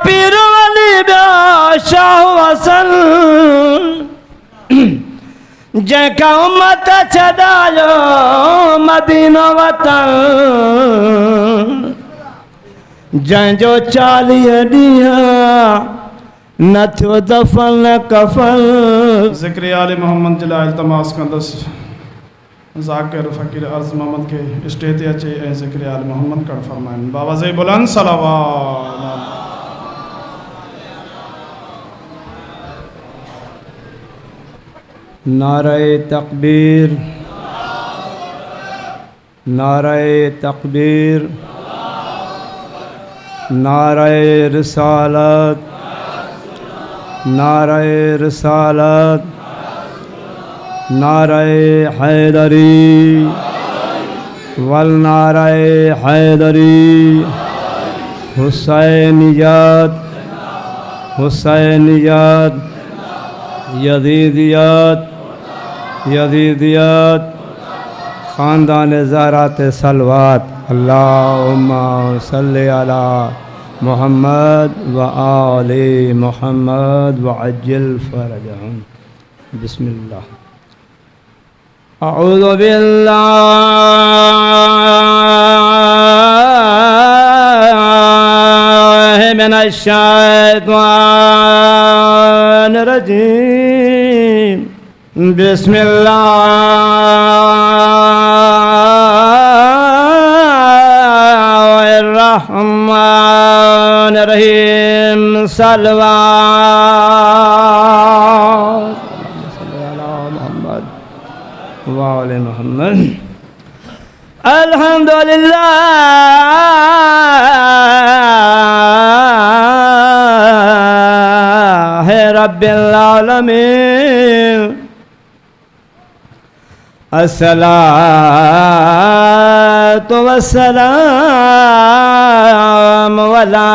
पीर वली शाह वसन जंहिंखा उम्मत छॾायो मदीनो वतन जंहिंजो 40 ॾींहं न थियो दफ़न कफ़न। ज़िक्र आले मोहम्मद जे लाइ इल्तमास कंदुसि ज़ाकिर फ़कीर अर्ज़ मोहम्मद के स्टेज ते अचे ऐं ज़िक्र आले मोहम्मद कड़ फरमाइनि। बाबा ज़े बुलंद सलावत। नारे तकबीर नारे तकबीर नारे रिसालत नारे रिसालत नारे हैदरी वल नारे हैदरी हुसैनियत हुसैनियत यजीदियत यजीदियत ख़ानदान ज़हरात सलवात अल्लाहुम्मा सल्लि अला मोहम्मद व आले मोहम्मद व अज्जिल फ़रजहुम। बिस्मिल्लाह। अऊज़ु बिल्लाहि मिनश शैतानिर रजीम। बिस्मिल्लाहिर्रहमानिर्रहीम। सल्लल्लाहु अला मोहम्मद व आले मोहम्मद। अल्हम्दुलिल्लाह रब्बिल आलमीन। अस्सलातु वस्सलामु अला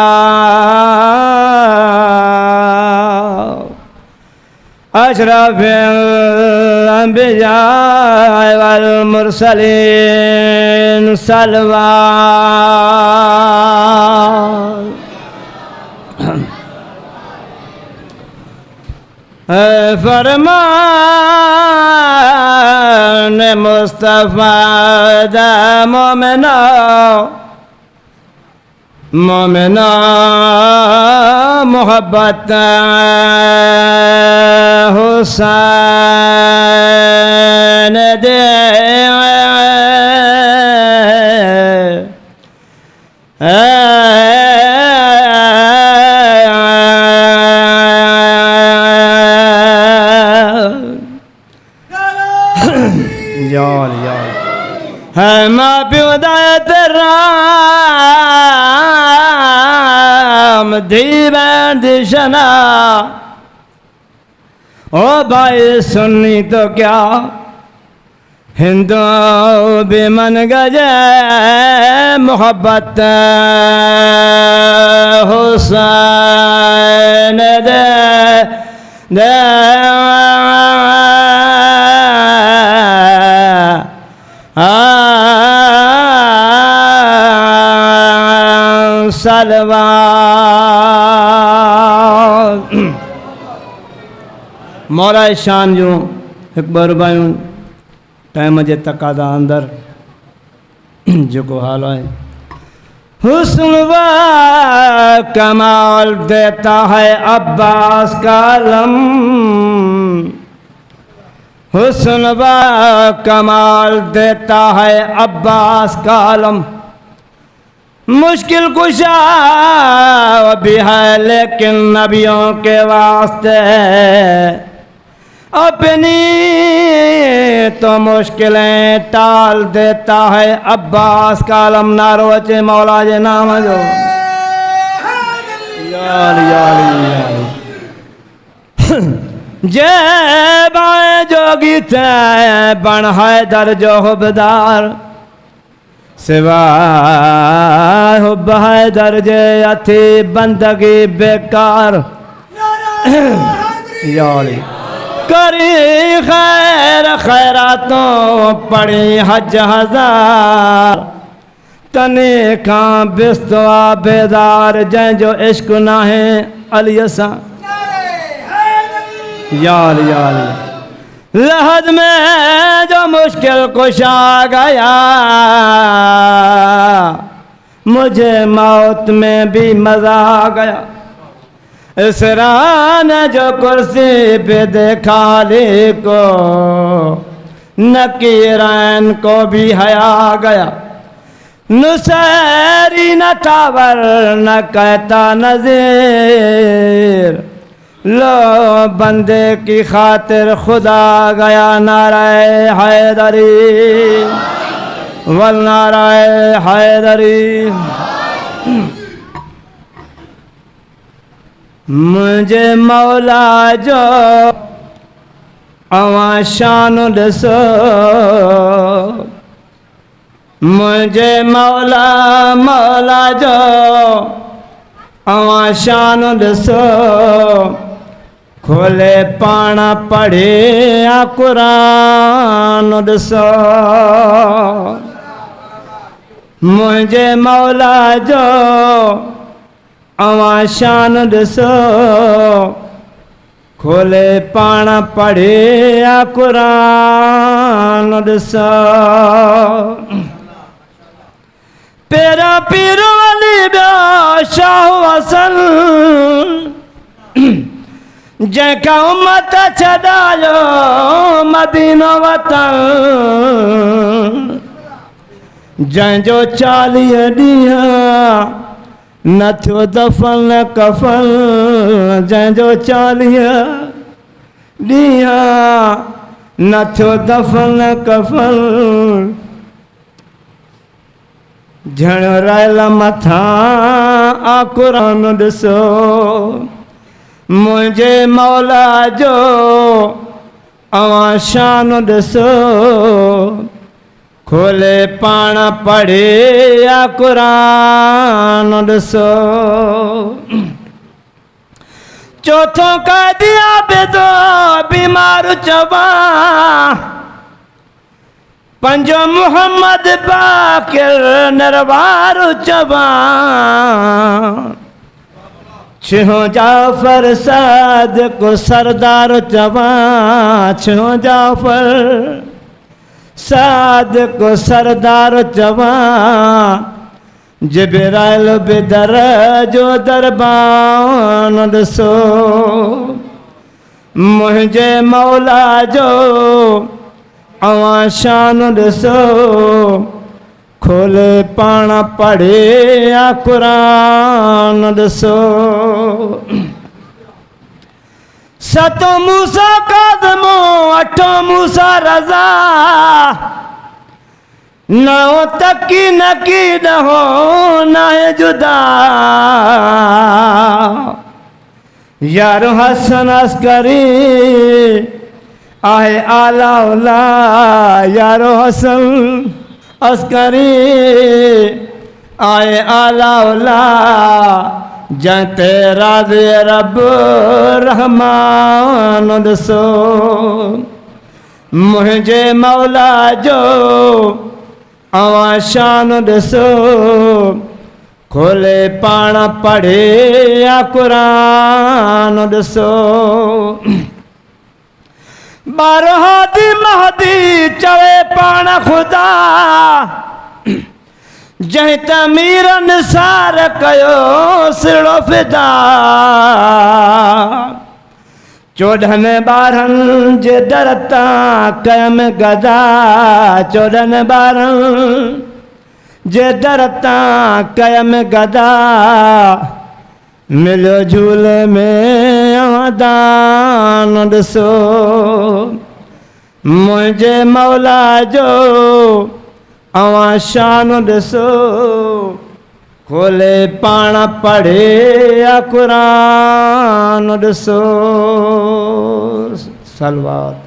अशरफिल अंबिया वल मुरसलीन। सल्लल्लाहु फरमान मुस्तफ़ा दा मोमिना मोमिना मोहब्बत हुसैन दे है माँ प्यो राम धीवन दिशना। ओ भाई सुन्नी तो क्या हिंदू भी मन गजे मोहब्बत हुसैन दे दे सलवात। मौला शान जो एक बार रुबायूं टाइम जे तकादा अंदर जो हाल है। हुस्न व कमाल देता है अब्बास का आलम। हुस्न व कमाल देता है अब्बास का आलम। मुश्किल कुशा भी है लेकिन नबियों के वास्ते अपनी तो मुश्किलें टाल देता है अब्बास का आलम। नारो अचे मौला जे नाम जो यार यार जय बाए जोगी थे बन हैदर जो हुबदार सिवा हुब हैदर जे अथी बंदगी बेकार। यारी करी खैर खैरातों पड़ी हज हजार तने खां बिस्तवा बेदार जंहिंजो इश्क न है अलियसा यार यार लहद में जो मुश्किल कुशा गया मुझे मौत में भी मजा आ गया। इस रान जो कुर्सी पे देखा को नकीरन को भी हया गया। नुसैरी न टावर न कहता नज़ीर लो बंदे की खातिर खुदा गया। नाराए हैदरी वल नाराए हैदरी। मुझे मौला जो अवा शान ॾिसो मुझे मौला मौला जो अवा शान ॾिसो खोले पाण पढ़े आ कुरान ॾिसो मुझे मौला जो अवा शान ॾिसो खोले पाण पढ़े आ कुरान ॾिसो। पेरा पीर वली ॿियो शाह हसन जंहिंखां उम्मत छॾायो मदीनो वतन जंहिंजो 40 ॾींहं न थियो दफ़न कफ़न जंहिंजो 40 ॾींहं न थियो दफ़न कफ़न झण रहियल मथां आ कुरान ॾिसो मुझे मौला जो अवा शान ॾिसो खोले पाण पढ़े आ कुरान ॾिसो। चौथों क़ादिया बेदो बीमार चवा पंजो मुहम्मद बाकिर नरवार चवा छो जाफर सादिक सरदार चवा छो जाफर सादिक सरदार चवा जिब्राइल बिदर जो दरबान ॾिसो मुझे मौला जो अवा शान ॾिसो खोले पाण पढ़े आ कुरान ॾिसो। सतो मूसा काज़मो अठो मूसा रज़ा नओ तकी नकी ॾहो नाहे जुदा यारो हसन अस्करी आहे आला उला यारो हसन अस्करी आहे आला उला जंहिंते राज़े रब रहमान ॾिसो मुझे मौला जो अवा शान ॾिसो खोले पाण पढ़े आ कुरान ॾिसो। बारहादी महदी चवे पाण खुदा जंहिं तमीर निसार कयो सिड़ो फिदा 14 ॿारनि जे दर तां कयम गदा 14 ॿारनि जे दर तां कयम गदा मिलियो झूले में दान ॾिसो मुझे मौला जो अवा शान ॾिसो खोले पाण पढ़े आ कुरान ॾिसो। सलवात